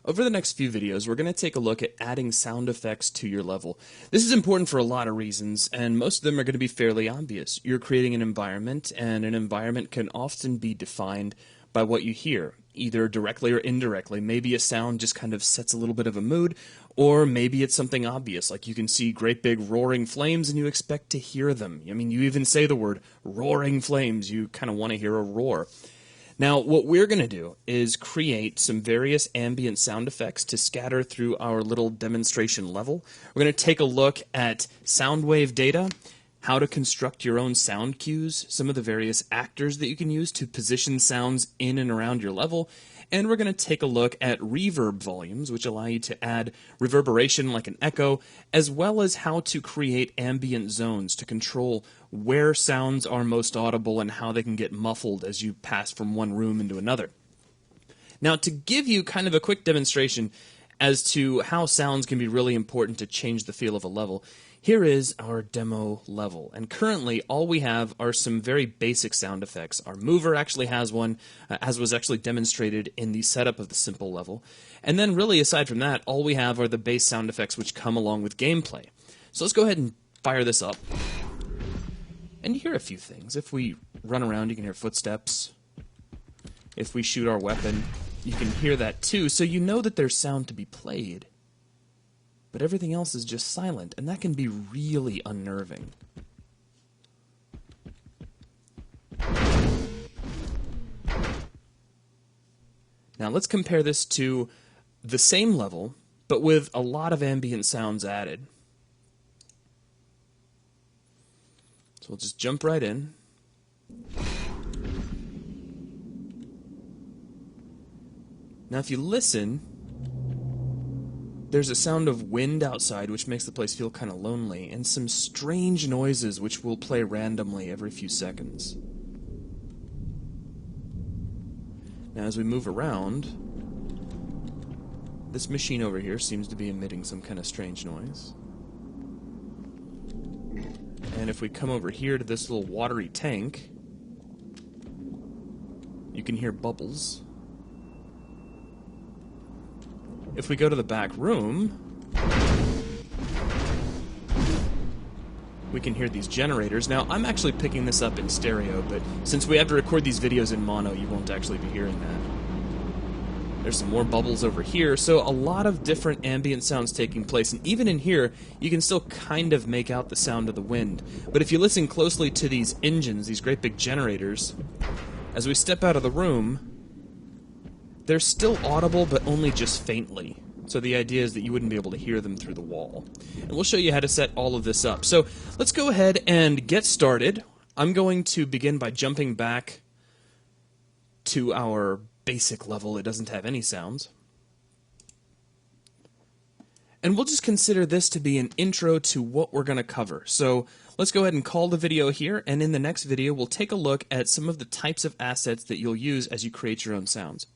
Over the next few videos, we're going to take a look at adding sound effects to your level. This is important for a lot of reasons, and most of them are going to be fairly obvious. You're creating an environment, and an environment can often be defined by what you hear, either directly or indirectly. Maybe a sound just kind of sets a little bit of a mood, or maybe it's something obvious, like you can see great big roaring flames and you expect to hear them. I mean, you even say the word roaring flames, you kind of want to hear a roar. Now, what we're going to do is create some various ambient sound effects to scatter through our little demonstration level. We're going to take a look at sound wave data, how to construct your own sound cues, some of the various actors that you can use to position sounds in and around your level, and we're going to take a look at reverb volumes, which allow you to add reverberation like an echo, as well as how to create ambient zones to control where sounds are most audible and how they can get muffled as you pass from one room into another. Now, to give you kind of a quick demonstration as to how sounds can be really important to change the feel of a level, here is our demo level, and currently all we have are some very basic sound effects. Our mover actually has one, as was actually demonstrated in the setup of the simple level, and then really aside from that, all we have are the base sound effects which come along with gameplay. So let's go ahead and fire this up, and you hear a few things. If we run around, you can hear footsteps. If we shoot our weapon, you can hear that too, so you know that there's sound to be played. But everything else is just silent, and that can be really unnerving. Now let's compare this to the same level, but with a lot of ambient sounds added. So we'll just jump right in. Now if you listen, there's a sound of wind outside which makes the place feel kind of lonely, and some strange noises which will play randomly every few seconds. Now as we move around, this machine over here seems to be emitting some kind of strange noise. And if we come over here to this little watery tank, you can hear bubbles. If we go to the back room, we can hear these generators. Now, I'm actually picking this up in stereo, but since we have to record these videos in mono, you won't actually be hearing that. There's some more bubbles over here, so a lot of different ambient sounds taking place, and even in here, you can still kind of make out the sound of the wind. But if you listen closely to these engines, these great big generators, as we step out of the room, they're still audible, but only just faintly. So the idea is that you wouldn't be able to hear them through the wall. And we'll show you how to set all of this up. So let's go ahead and get started. I'm going to begin by jumping back to our basic level. It doesn't have any sounds. And we'll just consider this to be an intro to what we're going to cover. So let's go ahead and call the video here, and in the next video we'll take a look at some of the types of assets that you'll use as you create your own sounds.